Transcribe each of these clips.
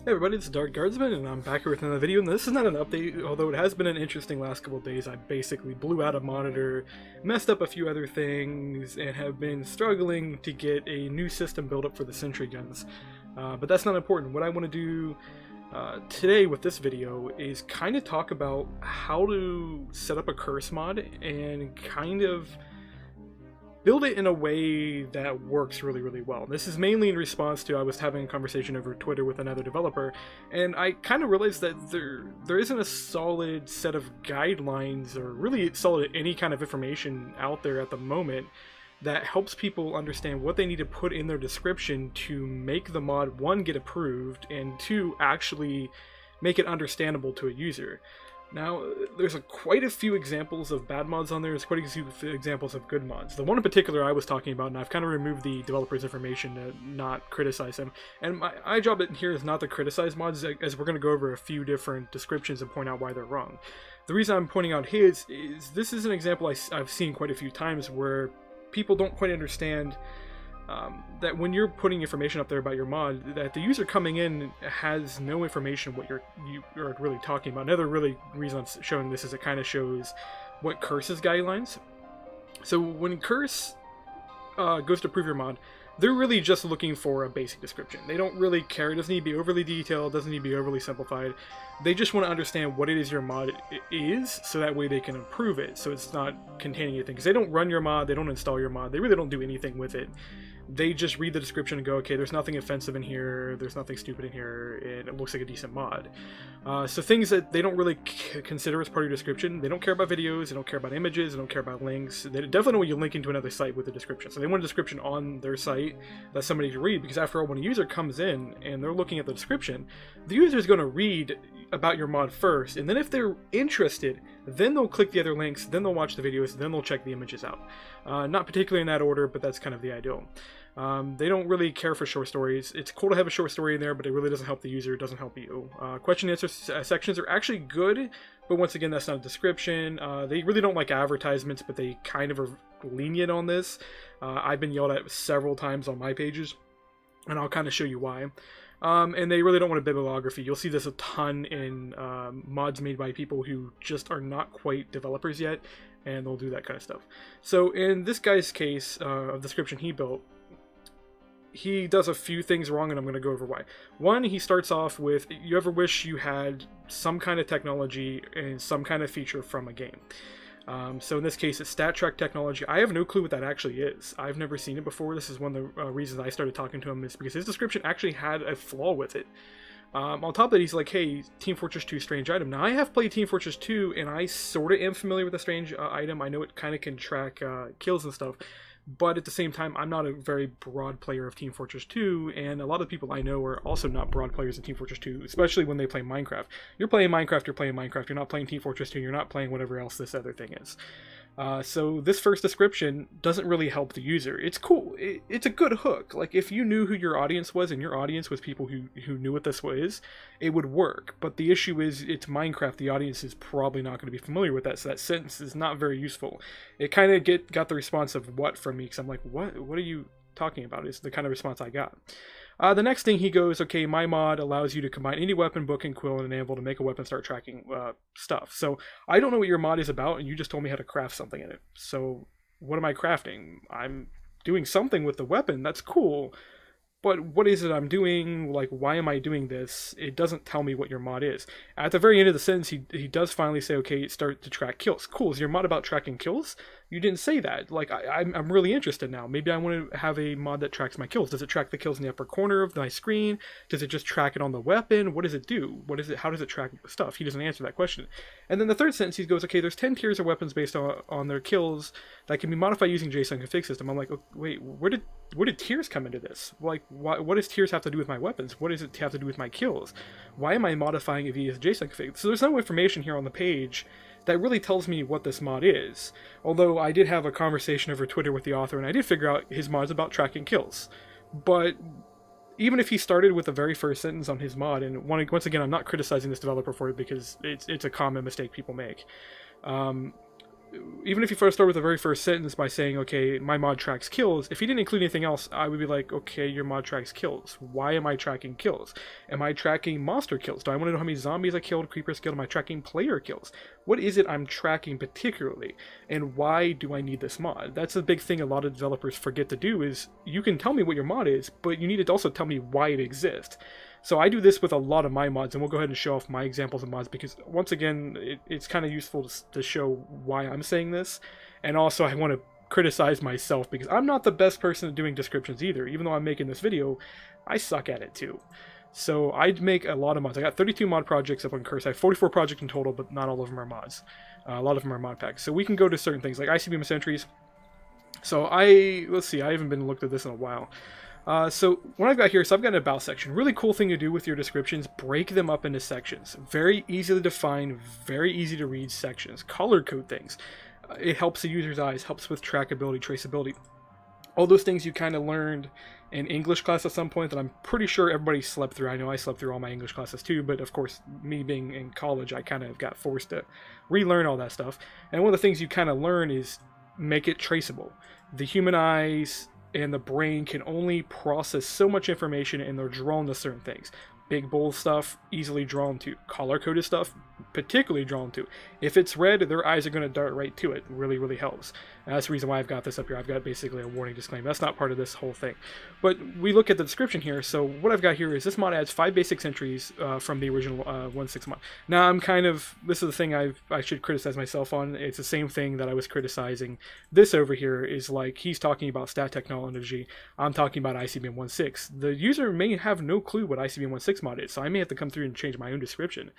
Hey everybody, it's Dark Guardsman, and I'm back here with another video, and this is not an update, although it has been an interesting last couple of days. I basically blew out a monitor, messed up a few other things, and have been struggling to get a new system built up for the sentry guns. But that's not important. What I want to do today with this video is kind of talk about how to set up a curse mod and kind of build it in a way that works really well. This is mainly in response to I was having a conversation over Twitter with another developer, and I kind of realized that there isn't a solid set of guidelines or really solid any kind of information out there at the moment that helps people understand what they need to put in their description to make the mod, one, get approved, and two, actually make it understandable to a user. Now, there's quite a few examples of bad mods on there, there's quite a few examples of good mods. The one in particular I was talking about, and I've kind of removed the developer's information to not criticize him, and my job in here is not to criticize mods, as we're going to go over a few different descriptions and point out why they're wrong. The reason I'm pointing out his is this is an example I've seen quite a few times where people don't quite understand that when you're putting information up there about your mod, that the user coming in has no information what you're really talking about. Another really reason I'm showing this is it kind of shows what Curse's guidelines. So when Curse goes to approve your mod, they're really just looking for a basic description. They don't really care. It doesn't need to be overly detailed, doesn't need to be overly simplified. They just want to understand what it is your mod is, so that way they can improve it, so it's not containing anything. Because they don't run your mod, they don't install your mod, they really don't do anything with it. They just read the description and go, okay, there's nothing offensive in here, there's nothing stupid in here, and it looks like a decent mod. So things that they don't really consider as part of your description, they don't care about videos, they don't care about images, they don't care about links. They definitely don't want you linking to another site with a description. So they want a description on their site that somebody can read, because after all, when a user comes in and they're looking at the description, the user is going to read about your mod first, and then if they're interested, then they'll click the other links, then they'll watch the videos, then they'll check the images out. Not particularly in that order, but that's kind of the ideal. They don't really care for short stories. It's cool to have a short story in there, but it really doesn't help the user, it doesn't help you. Question and answer sections are actually good, but once again, that's not a description. They really don't like advertisements, but they kind of are lenient on this. I've been yelled at several times on my pages, and I'll kind of show you why. And they really don't want a bibliography. You'll see this a ton in mods made by people who just are not quite developers yet, and they'll do that kind of stuff. So in this guy's case of description he built, he does a few things wrong, and I'm going to go over why. One, he starts off with, you ever wish you had some kind of technology and some kind of feature from a game. So in this case, it's StatTrak technology. I have no clue what that actually is. I've never seen it before. This is one of the reasons I started talking to him, is because his description actually had a flaw with it. On top of that, he's like, hey, Team Fortress 2 strange item. Now, I have played Team Fortress 2, and I sort of am familiar with the strange item. I know it kind of can track kills and stuff. But at the same time, I'm not a very broad player of Team Fortress 2, and a lot of people I know are also not broad players of Team Fortress 2, especially when they play Minecraft. You're playing Minecraft, you're not playing Team Fortress 2, you're not playing whatever else this other thing is. So this first description doesn't really help the user. It's cool. It's a good hook. Like, if you knew who your audience was, and your audience was people who knew what this was, it would work. But the issue is, it's Minecraft. The audience is probably not going to be familiar with that, so that sentence is not very useful. It kind of got the response of what from me, because I'm like, what are you talking about? Is the kind of response I got. The next thing he goes, okay, my mod allows you to combine any weapon, book, and quill, and enable to make a weapon start tracking stuff. So I don't know what your mod is about, and you just told me how to craft something in it. So what am I crafting? I'm doing something with the weapon. That's cool. But what is it I'm doing? Like, why am I doing this? It doesn't tell me what your mod is. At the very end of the sentence, he does finally say, okay, start to track kills. Cool, is your mod about tracking kills? You didn't say that. Like, I'm really interested now. Maybe I want to have a mod that tracks my kills. Does it track the kills in the upper corner of my screen? Does it just track it on the weapon? What does it do? How does it track stuff? He doesn't answer that question. And then the third sentence, he goes, okay, there's 10 tiers of weapons based on their kills that can be modified using JSON config system. I'm like, oh, wait, where did tiers come into this? Like, what does tiers have to do with my weapons? What does it have to do with my kills? Why am I modifying it via JSON config? So there's no information here on the page that really tells me what this mod is. Although I did have a conversation over Twitter with the author, and I did figure out his mod's about tracking kills. But even if he started with the very first sentence on his mod, and once again, I'm not criticizing this developer for it, because it's a common mistake people make. even if you first start with the very first sentence by saying, okay, my mod tracks kills, if you didn't include anything else, I would be like, okay, your mod tracks kills. Why am I tracking kills? Am I tracking monster kills? Do I want to know how many zombies I killed, creepers killed? Am I tracking player kills? What is it I'm tracking particularly? And why do I need this mod? That's a big thing a lot of developers forget to do, is you can tell me what your mod is, but you need to also tell me why it exists. So I do this with a lot of my mods, and we'll go ahead and show off my examples of mods, because once again, it's kind of useful to show why I'm saying this, and also I want to criticize myself, because I'm not the best person at doing descriptions either. Even though I'm making this video, I suck at it too. So I'd make a lot of mods. I got 32 mod projects up on Curse. I have 44 projects in total, but not all of them are mods. A lot of them are mod packs. So we can go to certain things like ICBM Sentries. So let's see, I haven't been looked at this in a while. So what I've got here, so I've got an about section. Really cool thing to do with your descriptions, break them up into sections. Very easily to define, very easy to read sections. Color code things. It helps the user's eyes, helps with trackability, traceability. All those things you kind of learned in English class at some point that I'm pretty sure everybody slept through. I know I slept through all my English classes too, but of course, me being in college, I kind of got forced to relearn all that stuff. And one of the things you kind of learn is make it traceable. The human eyes and the brain can only process so much information, and they're drawn to certain things. Big, bold stuff, easily drawn to. Color-coded stuff, particularly drawn to. If it's red, their eyes are going to dart right to it. Really, really helps. And that's the reason why I've got this up here. I've got basically a warning disclaimer. That's not part of this whole thing. But we look at the description here. So what I've got here is this mod adds 5 basic sentries from the original 1.6 mod. Now I'm this is the thing I should criticize myself on. It's the same thing that I was criticizing. This over here is like, he's talking about stat technology. I'm talking about ICBM 1.6. The user may have no clue what ICBM 1.6 mod is, so I may have to come through and change my own description.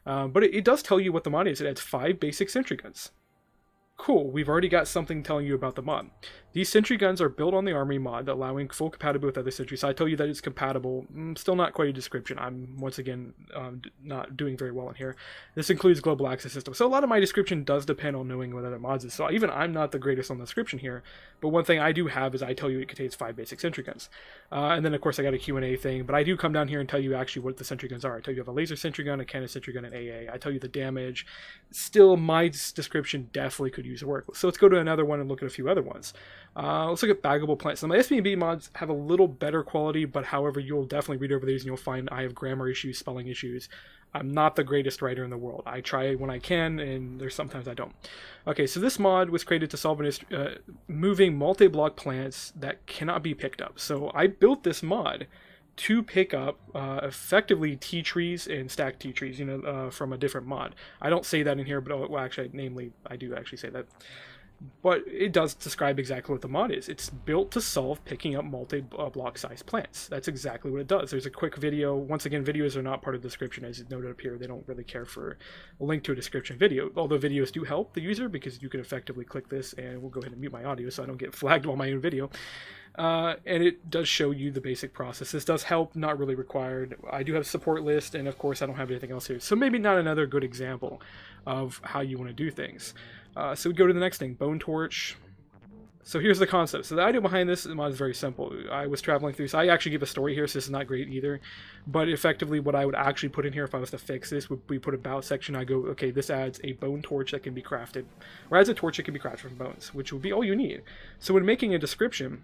But it does tell you what the mod is. It adds 5 basic sentry guns. Cool, we've already got something telling you about the mod. These sentry guns are built on the Army mod, allowing full compatibility with other sentries. So I tell you that it's compatible. Still not quite a description. I'm, once again, not doing very well in here. This includes global access system. So a lot of my description does depend on knowing what other mods is. So even I'm not the greatest on the description here. But one thing I do have is I tell you it contains 5 basic sentry guns. And then, of course, I got a Q&A thing. But I do come down here and tell you actually what the sentry guns are. I tell you have a laser sentry gun, a cannon sentry gun, and AA. I tell you the damage. Still, my description definitely could use work. So let's go to another one and look at a few other ones. Let's look at baggable plants. So my SBB mods have a little better quality, but however, you'll definitely read over these and you'll find I have grammar issues, spelling issues. I'm not the greatest writer in the world. I try when I can, and there's sometimes I don't. Okay, so this mod was created to solve moving multi-block plants that cannot be picked up. So I built this mod to pick up effectively T-trees and stacked T-trees, from a different mod. I don't say that in here, but well, actually, namely, I do actually say that. But it does describe exactly what the mod is. It's built to solve picking up multi-block size plants. That's exactly what it does. There's a quick video. Once again, videos are not part of the description, as noted up here. They don't really care for a link to a description video, although videos do help the user, because you can effectively click this, and we'll go ahead and mute my audio so I don't get flagged while my own video. And it does show you the basic process. This does help, not really required. I do have a support list, and of course I don't have anything else here. So maybe not another good example of how you want to do things. So we go to the next thing, Bone Torch. So here's the concept. So the idea behind this mod is very simple. I was traveling through, so I actually give a story here, so this is not great either. But effectively what I would actually put in here if I was to fix this would be put about section. I go, okay, this adds a bone torch that can be crafted, or adds a torch that can be crafted from bones, which would be all you need. So when making a description,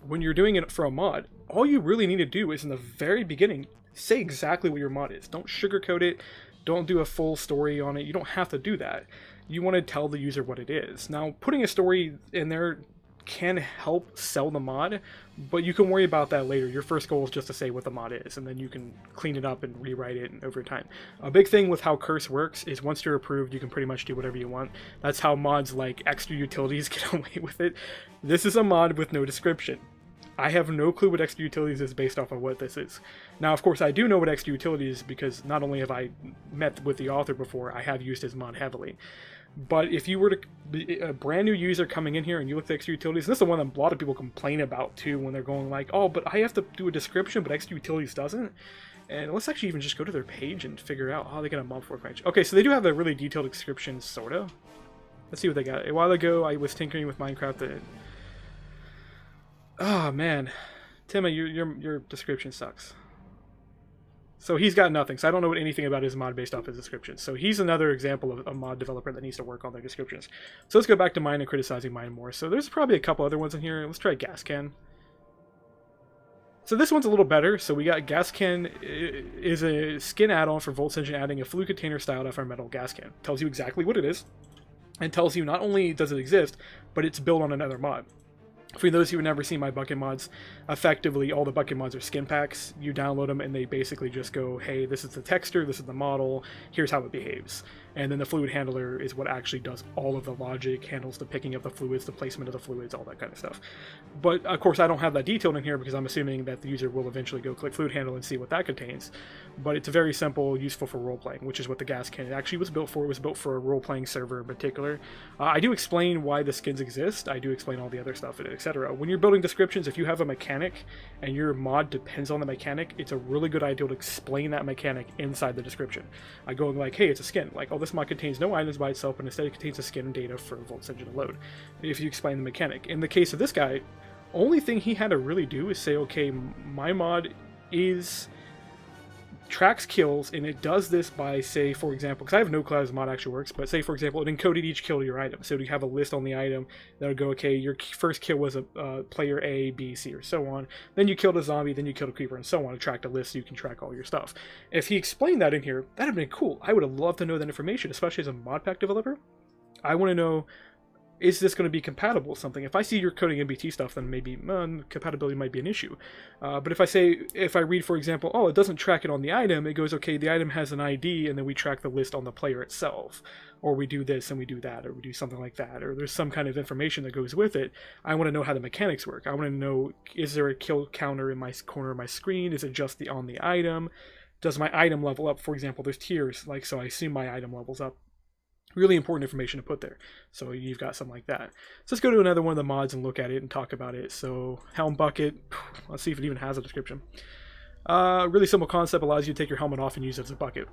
when you're doing it for a mod, all you really need to do is in the very beginning, say exactly what your mod is. Don't sugarcoat it. Don't do a full story on it. You don't have to do that. You want to tell the user what it is. Now, putting a story in there can help sell the mod, but you can worry about that later. Your first goal is just to say what the mod is, and then you can clean it up and rewrite it over time. A big thing with how Curse works is once you're approved, you can pretty much do whatever you want. That's how mods like extra utilities get away with it. This is a mod with no description. I have no clue what extra utilities is based off of what this is. Now, of course, I do know what extra utilities is because not only have I met with the author before, I have used his mod heavily. But if you were to be a brand new user coming in here and you look at extra utilities, this is the one that a lot of people complain about too when they're going like, oh, but I have to do a description, but extra utilities doesn't. And let's actually even just go to their page and figure out how they get a mob workbench. Okay, so they do have a really detailed description, sorta. Let's see what they got. A while ago, I was tinkering with Minecraft. Oh man, Timma, your description sucks. So he's got nothing. So I don't know anything about his mod based off his description. So he's another example of a mod developer that needs to work on their descriptions. So let's go back to mine and criticizing mine more. So there's probably a couple other ones in here. Let's try gas can. So this one's a little better. So we got gas can is a skin add-on for Volt's Engine, adding a flue container styled after a metal gas can. Tells you exactly what it is, and tells you not only does it exist, but it's built on another mod. For those who have never seen my bucket mods, effectively all the bucket mods are skin packs. You download them and they basically just go, hey, this is the texture, this is the model, here's how it behaves. And then the fluid handler is what actually does all of the logic, handles the picking of the fluids, the placement of the fluids, all that kind of stuff. But of course I don't have that detailed in here because I'm assuming that the user will eventually go click fluid handle and see what that contains. But it's very simple, useful for role-playing, which is what the gas can actually was built for. It was built for a role-playing server in particular. I do explain why the skins exist, I do explain all the other stuff, etc. When you're building descriptions, if you have a mechanic and your mod depends on the mechanic, it's a really good idea to explain that mechanic inside the description. I go like, hey, it's a skin. Like, oh, this mod contains no items by itself, but instead it contains a skin and data for Volt's Engine to load. If you explain the mechanic. In the case of this guy, only thing he had to really do is say, okay, my mod is tracks kills, and it does this by, say, for example, because I have no clue how this mod actually works, but say, for example, it encoded each kill to your item. So you have a list on the item that would go, okay, your first kill was a player A, B, C, or so on. Then you killed a zombie, then you killed a creeper, and so on. Track a list so you can track all your stuff. If he explained that in here, that'd have been cool. I would have loved to know that information, especially as a mod pack developer. I want to know, is this going to be compatible with something? If I see you're coding MBT stuff, then maybe compatibility might be an issue. But if I read, for example, oh, it doesn't track it on the item, it goes, okay, the item has an ID, and then we track the list on the player itself. Or we do this and we do that, or we do something like that, or there's some kind of information that goes with it. I want to know how the mechanics work. I want to know, is there a kill counter in my corner of my screen? Is it just on the item? Does my item level up? For example, there's tiers, like, so I assume my item levels up. Really important information to put there. So you've got something like that. So let's go to another one of the mods and look at it and talk about it. So Helm Bucket, let's see if it even has a description. Really simple concept, allows you to take your helmet off and use it as a bucket.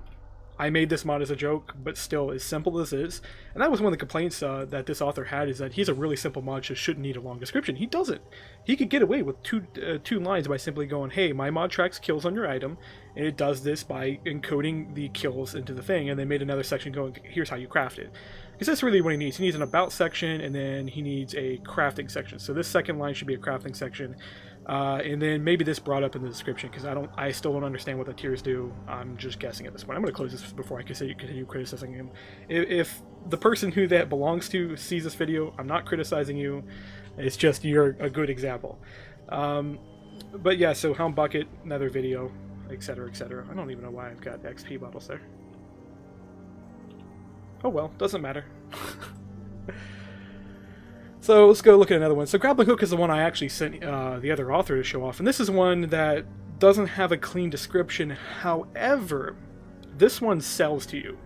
I made this mod as a joke, but still, as simple as it is. And that was one of the complaints that this author had, is that he's a really simple mod, just shouldn't need a long description. He doesn't. He could get away with two lines by simply going, hey, my mod tracks kills on your item, and it does this by encoding the kills into the thing, and they made another section going, here's how you craft it. Because that's really what he needs. He needs an about section, and then he needs a crafting section. So this second line should be a crafting section. And then maybe this brought up in the description, because I still don't understand what the tiers do. I'm just guessing at this point. I'm going to close this before I continue criticizing him. If the person who that belongs to sees this video, I'm not criticizing you. It's just you're a good example. But yeah, so Helm Bucket, another video, etc., etc. I don't even know why I've got XP bottles there. Oh well, doesn't matter. So let's go look at another one. So Grappling Hook is the one I actually sent the other author to show off. And this is one that doesn't have a clean description. However, this one sells to you.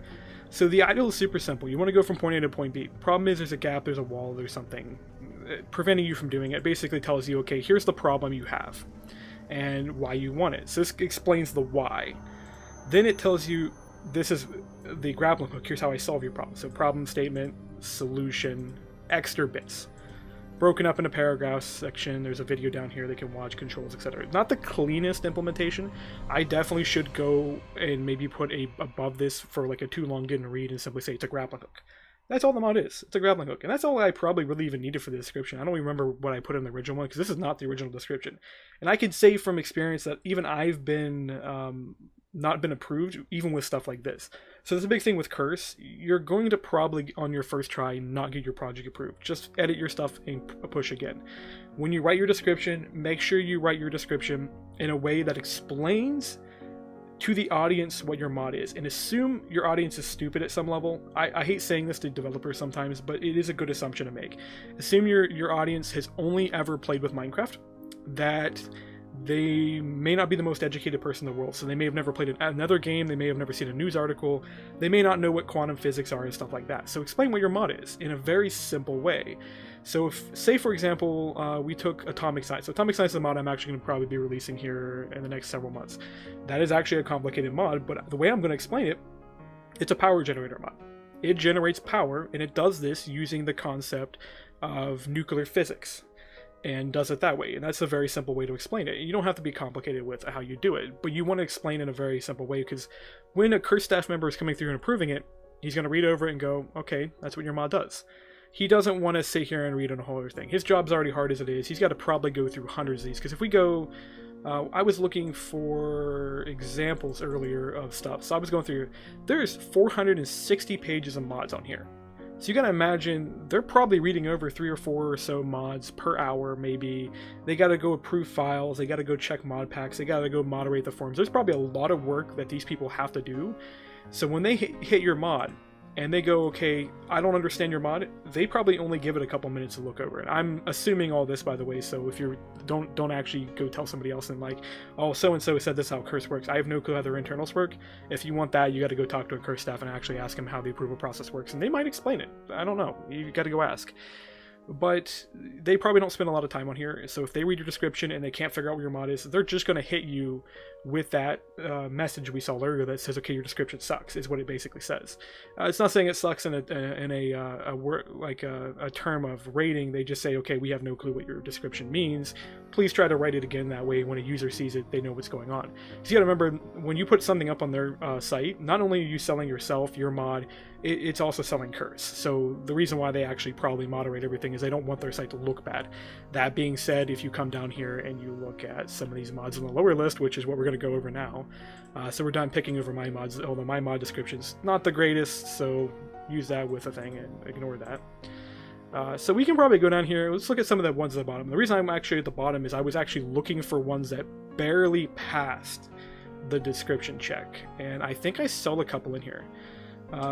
So the idea is super simple. You want to go from point A to point B. Problem is there's a gap, there's a wall, there's something preventing you from doing it. It basically tells you, okay, here's the problem you have and why you want it. So this explains the why. Then it tells you, this is the grappling hook. Here's how I solve your problem. So problem statement, solution, extra bits. Broken up into paragraphs section. There's a video down here they can watch, controls, etc. Not the cleanest implementation. I definitely should go and maybe put above this for like a too long didn't read and simply say it's a grappling hook. That's all the mod is. It's a grappling hook. And that's all I probably really even needed for the description. I don't remember what I put in the original one, because this is not the original description. And I could say from experience that even I've been not been approved, even with stuff like this. So there's a big thing with Curse. You're going to probably, on your first try, not get your project approved. Just edit your stuff and push again. When you write your description, make sure you write your description in a way that explains to the audience what your mod is, and assume your audience is stupid at some level. I hate saying this to developers sometimes, but it is a good assumption to make. Assume your audience has only ever played with Minecraft, that they may not be the most educated person in the world, so they may have never played another game, they may have never seen a news article, they may not know what quantum physics are and stuff like that. So explain what your mod is in a very simple way. So if, say for example, we took Atomic Science. So Atomic Science is a mod I'm actually going to probably be releasing here in the next several months. That is actually a complicated mod, but the way I'm going to explain it, it's a power generator mod. It generates power, and it does this using the concept of nuclear physics. and does it that way. And that's a very simple way to explain it. You don't have to be complicated with how you do it, but you want to explain in a very simple way, because when a Curse staff member is coming through and approving it, he's going to read over it and go, okay, that's what your mod does. He doesn't want to sit here and read on a whole other thing. His job's already hard as it is. He's got to probably go through hundreds of these, because if we go, I was looking for examples earlier of stuff, so I was going through, there's 460 pages of mods on here. So you gotta imagine they're probably reading over 3 or 4 or so mods per hour, maybe. They gotta go approve files, they gotta go check mod packs, they gotta go moderate the forums. There's probably a lot of work that these people have to do. So when they hit your mod and they go, okay, I don't understand your mod, they probably only give it a couple minutes to look over it. I'm assuming all this, by the way, so if you're don't actually go tell somebody else and like, oh, so-and-so said this is how Curse works. I have no clue how their internals work. If you want that, you got to go talk to a Curse staff and actually ask them how the approval process works, and they might explain it. I don't know. You got to go ask. But they probably don't spend a lot of time on here, so if they read your description and they can't figure out what your mod is, they're just going to hit you with that message we saw earlier that says, okay, your description sucks, is what it basically says. It's not saying it sucks in a word, like a term of rating. They just say, okay, we have no clue what your description means. Please try to write it again, that way when a user sees it, they know what's going on. So you got to remember, when you put something up on their site, not only are you selling yourself, your mod, it's also selling Curse. So the reason why they actually probably moderate everything is they don't want their site to look bad. That being said, if you come down here and you look at some of these mods on the lower list, which is what we're going to go over now, so we're done picking over my mods, although my mod description's not the greatest, so use that with a thing and ignore that. So we can probably go down here. Let's look at some of the ones at the bottom. The reason I'm actually at the bottom is I was actually looking for ones that barely passed the description check, and I think I sold a couple in here.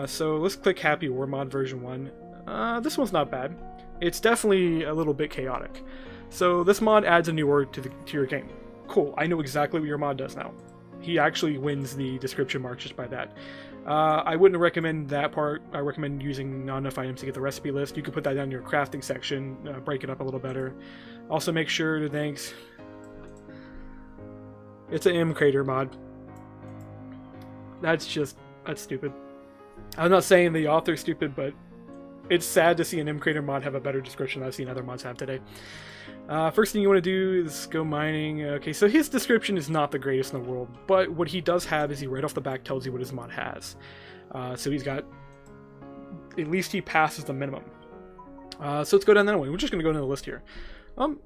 So let's click Happy War Mod version 1. This one's not bad. It's definitely a little bit chaotic. So this mod adds a new word to your game. Cool, I know exactly what your mod does now. He actually wins the description mark just by that. I wouldn't recommend that part. I recommend using not enough items to get the recipe list. You could put that down in your crafting section, break it up a little better. Also make sure to thanks. It's an M Crater mod. That's stupid. I'm not saying the author's stupid, but it's sad to see an M Crater mod have a better description than I've seen other mods have today. First thing you want to do is go mining. Okay, so his description is not the greatest in the world, but what he does have is he right off the back tells you what his mod has. So he's got, at least he passes the minimum. So let's go down that way. We're just going to go into the list here.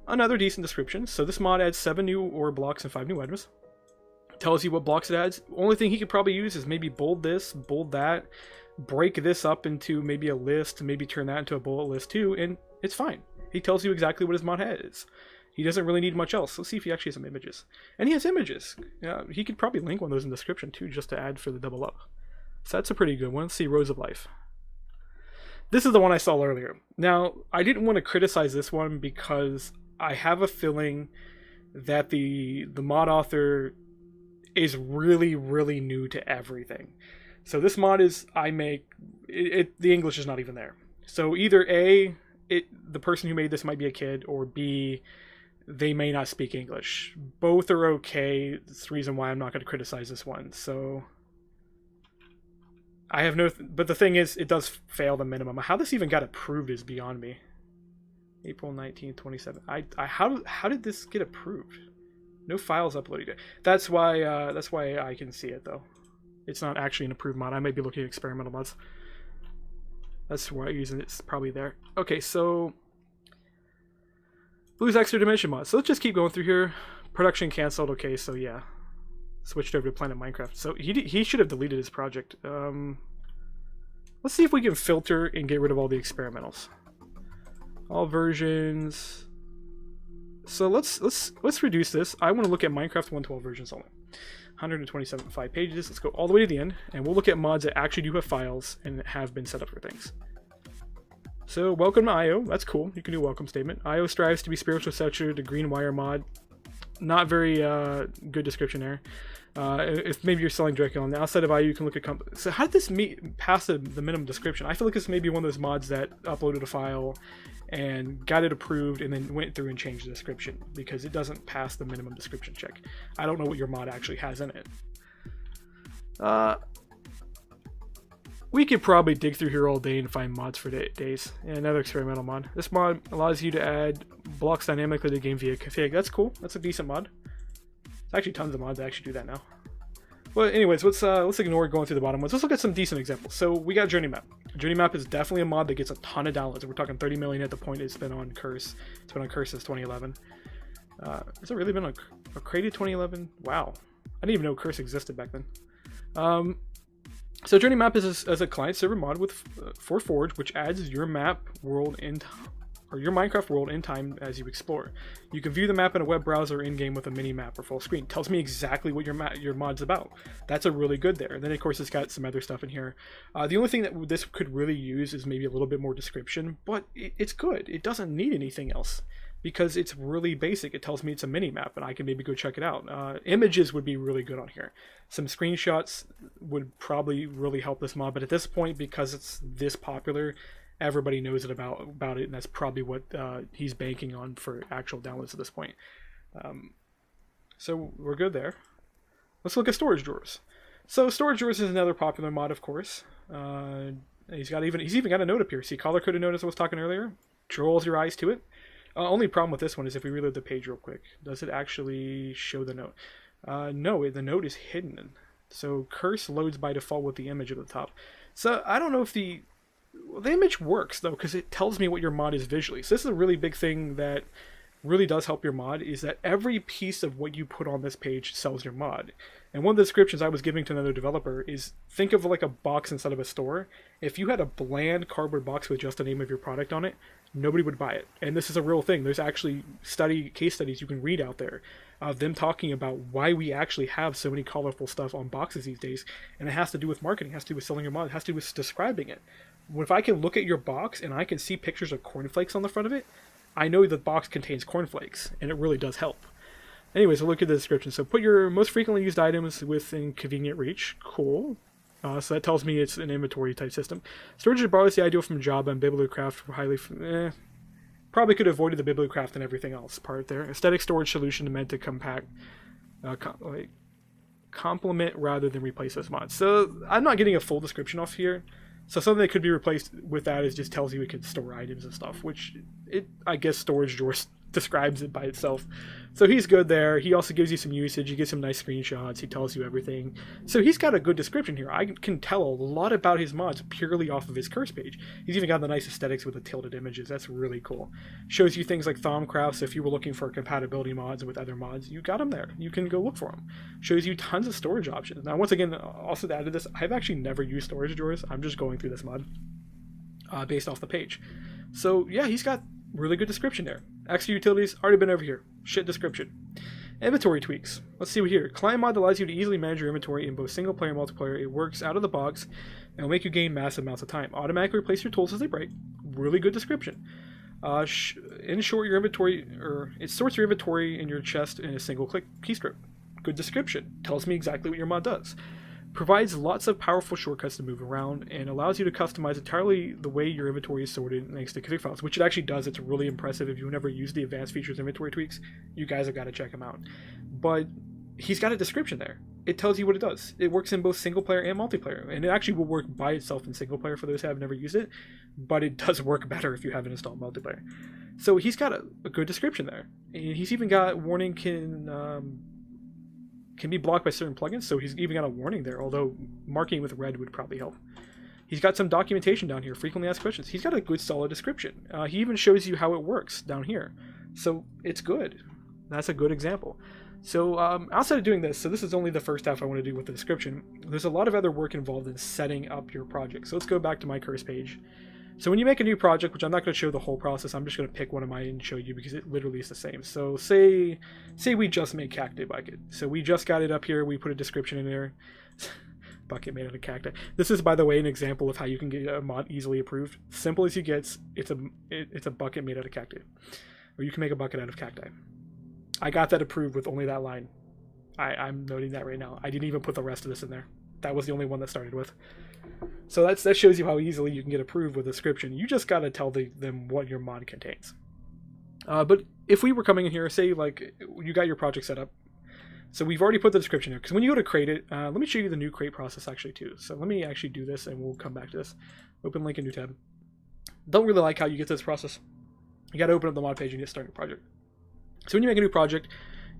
Another decent description. So this mod adds 7 new ore blocks and 5 new items. Tells you what blocks it adds. Only thing he could probably use is maybe bold this, bold that, break this up into maybe a list, maybe turn that into a bullet list too, and it's fine. He tells you exactly what his mod has. He doesn't really need much else. Let's see if he actually has some images. And he has images. He could probably link one of those in the description too, just to add for the double up. So that's a pretty good one. Let's see, Rose of Life. This is the one I saw earlier. Now, I didn't want to criticize this one because I have a feeling that the mod author is really, really new to everything. So this mod is, the English is not even there. So either A, the person who made this might be a kid, or B, they may not speak English. Both are okay. That's the reason why I'm not going to criticize this one. So I have but the thing is, it does fail the minimum. How this even got approved is beyond me. April 19th, 27. How did this get approved? No files uploaded. That's why I can see it though. It's not actually an approved mod. I might be looking at experimental mods. That's why I'm using it. It's probably there. Okay, so Blue's Extra Dimension mod. So let's just keep going through here. Production canceled. Okay, so yeah, switched over to Planet Minecraft. So he should have deleted his project. Let's see if we can filter and get rid of all the experimentals. All versions. So let's reduce this. I want to look at Minecraft 1.12 versions only. 127.5 pages. Let's go all the way to the end, and we'll look at mods that actually do have files and have been set up for things. So welcome to IO. That's cool. You can do a welcome statement. IO strives to be spiritual successor to Green Wire mod. Not very good description there. If maybe you're selling directly on the outside of IO, you can look at so how did this pass the minimum description? I feel like this may be one of those mods that uploaded a file and got it approved and then went through and changed the description because it doesn't pass the minimum description check. I don't know what your mod actually has in it. We could probably dig through here all day and find mods for days. And another experimental mod. This mod allows you to add blocks dynamically to the game via config. That's cool. That's a decent mod. There's actually tons of mods that actually do that now. Well, anyways, let's ignore going through the bottom ones. Let's look at some decent examples. So we got Journey Map. Journey Map is definitely a mod that gets a ton of downloads. We're talking 30 million at the point it's been on Curse. It's been on Curse since 2011. Has it really been a created 2011? Wow, I didn't even know Curse existed back then. So Journey Map is a client-server mod for Forge, which adds your map world or your Minecraft world in time as you explore. You can view the map in a web browser in-game with a mini map or full screen. Tells me exactly what your mod's about. That's a really good there. And then of course it's got some other stuff in here. The only thing that this could really use is maybe a little bit more description, but it's good. It doesn't need anything else because it's really basic. It tells me it's a mini map and I can maybe go check it out. Images would be really good on here. Some screenshots would probably really help this mod, but at this point, because it's this popular, everybody knows it about it, and that's probably what he's banking on for actual downloads at this point. So we're good there. Let's look at storage drawers. So storage drawers is another popular mod, of course. He's even got a note up here. See, color coded note as I was talking earlier. Draws your eyes to it. Only problem with this one is if we reload the page real quick, does it actually show the note? No, the note is hidden. So Curse loads by default with the image at the top. So I don't know if the image works though, because it tells me what your mod is visually. So this is a really big thing that really does help your mod, is that every piece of what you put on this page sells your mod. And one of the descriptions I was giving to another developer is, think of like a box inside of a store. If you had a bland cardboard box with just the name of your product on it, nobody would buy it. And this is a real thing. There's actually case studies you can read out there of them talking about why we actually have so many colorful stuff on boxes these days. And it has to do with marketing, it has to do with selling your mod, it has to do with describing it. If I can look at your box and I can see pictures of cornflakes on the front of it, I know the box contains cornflakes, and it really does help. Anyways, we'll look at the description. So put your most frequently used items within convenient reach. Cool. So that tells me it's an inventory type system. Storage bar is the ideal from Java and Bibliocraft for highly... probably could have avoided the Bibliocraft and everything else part there. Aesthetic storage solution meant to complement rather than replace those mods. So I'm not getting a full description off here. So something that could be replaced with that is just tells you it can store items and stuff, which I guess storage drawer describes it by itself. So he's good there. He also gives you some usage. He gives some nice screenshots. He tells you everything. So he's got a good description here. I can tell a lot about his mods purely off of his Curse page. He's even got the nice aesthetics with the tilted images. That's really cool. Shows you things like Thaumcraft. So if you were looking for compatibility mods with other mods, you got them there. You can go look for them. Shows you tons of storage options. Now, once again, also to add to this, I've actually never used storage drawers. I'm just going through this mod based off the page. So yeah, he's got really good description there. Extra utilities, already been over here. Shit description. Inventory tweaks. Let's see what here. Client mod allows you to easily manage your inventory in both single player and multiplayer. It works out of the box and will make you gain massive amounts of time. Automatically replace your tools as they break. Really good description. In short, your inventory, it sorts your inventory in your chest in a single click keystroke. Good description. Tells me exactly what your mod does. Provides lots of powerful shortcuts to move around and allows you to customize entirely the way your inventory is sorted thanks to config files, which it actually does. It's really impressive. If you've never used the advanced features inventory tweaks, you guys have got to check them out. But he's got a description there. It tells you what it does. It works in both single player and multiplayer, and it actually will work by itself in single player for those who have never used it, but it does work better if you haven't installed multiplayer. So he's got a good description there. He's even got warning can be blocked by certain plugins, so he's even got a warning there, although marking with red would probably help. He's got some documentation down here, frequently asked questions. He's got a good solid description. He even shows you how it works down here. So it's good. That's a good example. So outside of doing this, so this is only the first half I want to do with the description, there's a lot of other work involved in setting up your project. So let's go back to my Curse page. So when you make a new project, which I'm not going to show the whole process, I'm just going to pick one of mine and show you because it literally is the same. So say we just made Cacti Bucket. So we just got it up here. We put a description in there. Bucket made out of cacti. This is, by the way, an example of how you can get a mod easily approved. Simple as you get, it's a bucket made out of cacti. Or you can make a bucket out of cacti. I got that approved with only that line. I'm noting that right now. I didn't even put the rest of this in there. That was the only one that started with. So that shows you how easily you can get approved with a description. You just got to tell them what your mod contains. But if we were coming in here, say like you got your project set up, So we've already put the description here, because when you go to create it, let me show you the new create process actually too. So let me actually do this and we'll come back to this. Open link in new tab. Don't really like how you get to this process. You got to open up the mod page and get started project. So when you make a new project,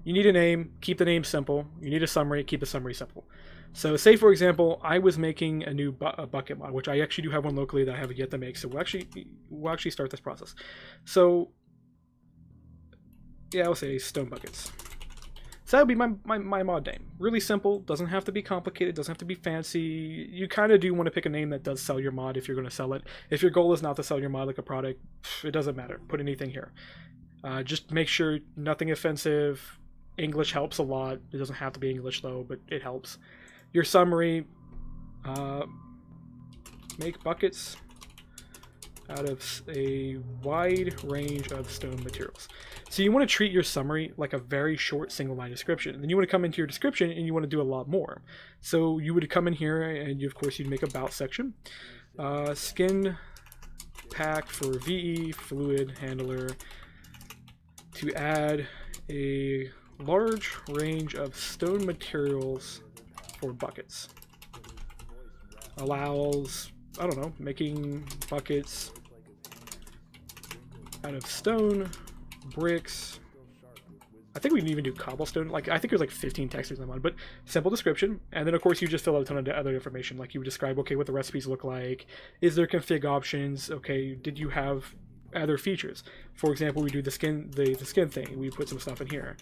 you need a name, keep the name simple. You need a summary, keep the summary simple. So say, for example, I was making a new bucket mod, which I actually do have one locally that I haven't yet to make. So we'll actually start this process. So yeah, I'll say stone buckets. So that would be my mod name. Really simple, doesn't have to be complicated, doesn't have to be fancy. You kind of do want to pick a name that does sell your mod if you're going to sell it. If your goal is not to sell your mod like a product, it doesn't matter. Put anything here. Just make sure nothing offensive. English helps a lot. It doesn't have to be English though, but it helps. Your summary, make buckets out of a wide range of stone materials. So you want to treat your summary like a very short single line description. And then you want to come into your description and you want to do a lot more. So you would come in here and of course you'd make a about section. Skin pack for VE fluid handler to add a large range of stone materials for buckets. Allows, I don't know, making buckets out of stone, bricks. I think we can even do cobblestone. Like, I think there's like 15 textures in one, but simple description. And then of course you just fill out a ton of other information. Like you would describe, okay, what the recipes look like. Is there config options? Okay, did you have other features? For example, we do the skin thing. We put some stuff in here.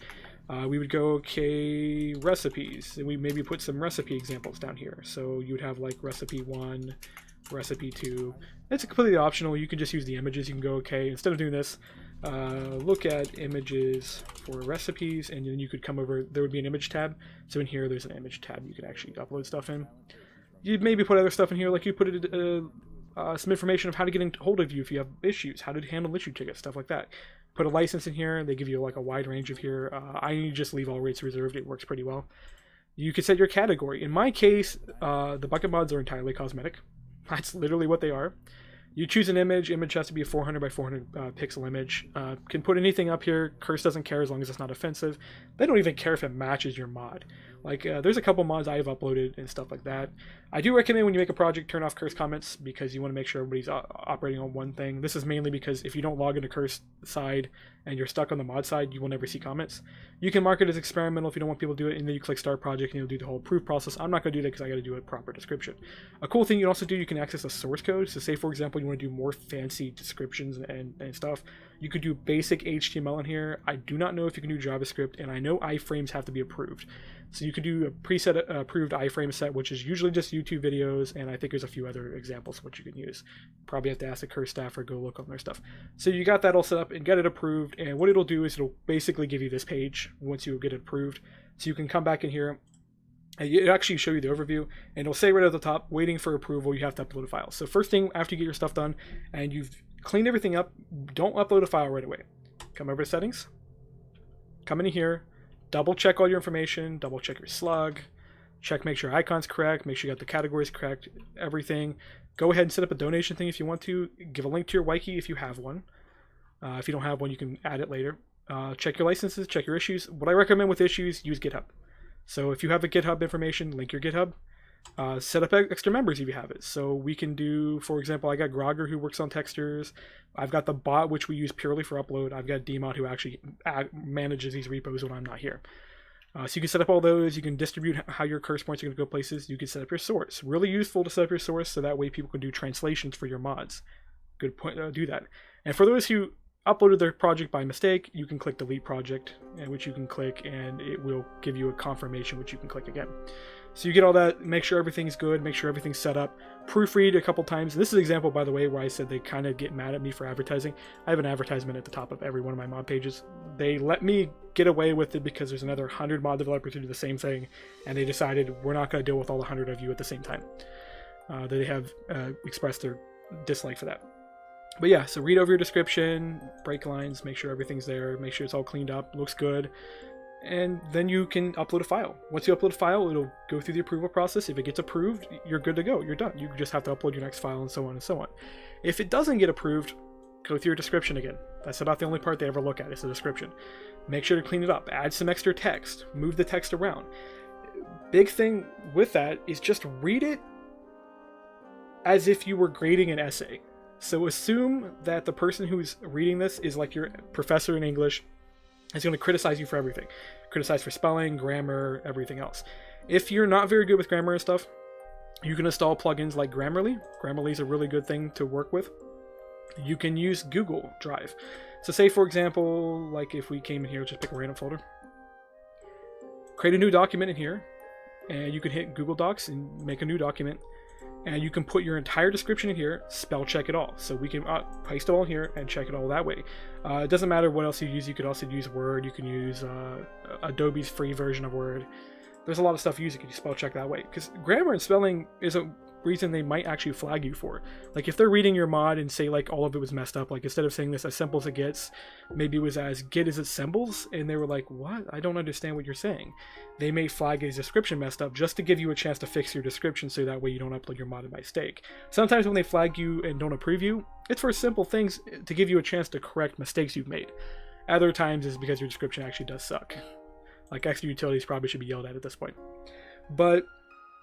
We would go, okay, recipes, and we maybe put some recipe examples down here. So you would have like recipe 1, recipe 2. It's completely optional. You can just use the images. You can go, okay, instead of doing this, look at images for recipes, and then you could come over, there would be an image tab. So in here, there's an image tab you could actually upload stuff in. You'd maybe put other stuff in here, like you put it, some information of how to get in hold of you if you have issues, how to handle issue tickets, stuff like that. Put a license in here. They give you like a wide range of here. I just leave all rates reserved. It works pretty well. You could set your category. In my case, the bucket mods are entirely cosmetic. That's literally what they are. You choose an image. Image has to be a 400 by 400 pixel image. Can put anything up here. Curse doesn't care as long as it's not offensive. They don't even care if it matches your mod. Like, there's a couple mods I have uploaded and stuff like that. I do recommend when you make a project, turn off curse comments because you want to make sure everybody's operating on one thing. This is mainly because if you don't log into curse side and you're stuck on the mod side, you will never see comments. You can mark it as experimental if you don't want people to do it, and then you click start project and you'll do the whole approve process. I'm not going to do that because I got to do a proper description. A cool thing you can also do, you can access a source code. So say, for example, you want to do more fancy descriptions and stuff. You could do basic HTML in here. I do not know if you can do JavaScript, and I know iframes have to be approved. So you could do a preset approved iframe set, which is usually just YouTube videos, and I think there's a few other examples of what you can use. Probably have to ask the curse staff or go look on their stuff. So you got that all set up and get it approved, and what it'll do is it'll basically give you this page once you get it approved. So you can come back in here, and it'll actually show you the overview, and it'll say right at the top, waiting for approval, you have to upload a file. So first thing, after you get your stuff done, and you've cleaned everything up, don't upload a file right away. Come over to settings, come in here, double check all your information, double check your slug, make sure your icon's correct, make sure you got the categories correct, everything. Go ahead and set up a donation thing if you want to. Give a link to your wiki if you have one. If you don't have one, you can add it later. Check your licenses, check your issues. What I recommend with issues, use GitHub. So if you have a GitHub information, link your GitHub. Set up extra members if you have it. So we can do, for example, I got Grogger who works on textures. I've got the bot, which we use purely for upload. I've got Dmod who actually manages these repos when I'm not here. So you can set up all those. You can distribute how your curse points are going to go places. You can set up your source. Really useful to set up your source so that way people can do translations for your mods. Good point. Do that. And for those who uploaded their project by mistake, you can click delete project, which you can click, and it will give you a confirmation, which you can click again. So you get all that, make sure everything's good, make sure everything's set up, proofread a couple times. And this is an example, by the way, where I said they kind of get mad at me for advertising. I have an advertisement at the top of every one of my mod pages. They let me get away with it because there's another 100 mod developers who do the same thing, and they decided we're not going to deal with all 100 of you at the same time. They have expressed their dislike for that. But yeah, so read over your description, break lines, make sure everything's there, make sure it's all cleaned up, looks good. And then you can upload a file. Once you upload a file, it'll go through the approval process. If it gets approved, you're good to go. You're done. You just have to upload your next file and so on and so on. If it doesn't get approved, go through your description again. That's about the only part they ever look at is the description. Make sure to clean it up. Add some extra text. Move the text around. Big thing with that is just read it as if you were grading an essay. So assume that the person who's reading this is like your professor in English, is going to criticize you for everything. Criticize for spelling, grammar, everything else. If you're not very good with grammar and stuff, you can install plugins like Grammarly. Grammarly is a really good thing to work with. You can use Google Drive. So say, for example, like if we came in here, just pick a random folder. Create a new document in here, and you can hit Google Docs and make a new document. And you can put your entire description in here, spell check it all. So we can paste it all here and check it all that way. It doesn't matter what else you use. You could also use Word. You can use Adobe's free version of Word. There's a lot of stuff you use. You can spell check that way. Because grammar and spelling is a reason they might actually flag you for. Like if they're reading your mod and say like all of it was messed up, like instead of saying this as simple as it gets, maybe it was as get as it symbols, and they were like, what? I don't understand what you're saying. They may flag a description messed up just to give you a chance to fix your description so that way you don't upload your mod by mistake. Sometimes when they flag you and don't approve you, it's for simple things to give you a chance to correct mistakes you've made. Other times is because your description actually does suck. Like extra utilities probably should be yelled at this point. But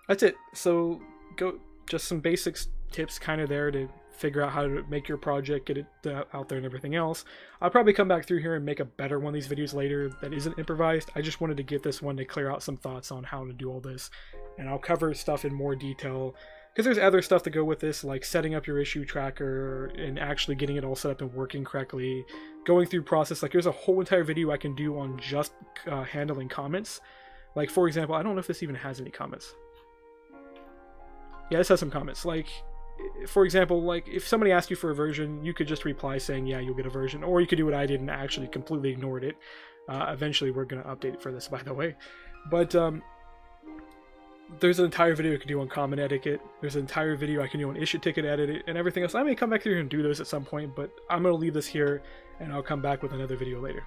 that's it. So go just some basics tips kind of there to figure out how to make your project, get it out there and everything else. I'll probably come back through here and make a better one of these videos later that isn't improvised. I just wanted to get this one to clear out some thoughts on how to do all this, and I'll cover stuff in more detail because there's other stuff to go with this, like setting up your issue tracker and actually getting it all set up and working correctly, going through process. Like there's a whole entire video I can do on just handling comments. Like for example, I don't know if this even has any comments. Yeah, this has some comments. Like, for example, like if somebody asked you for a version, you could just reply saying, yeah, you'll get a version. Or you could do what I did and actually completely ignored it. Eventually, we're going to update it for this, by the way. But there's an entire video I can do on comment etiquette. There's an entire video I can do on issue ticket edit and everything else. I may come back here and do those at some point, but I'm going to leave this here, and I'll come back with another video later.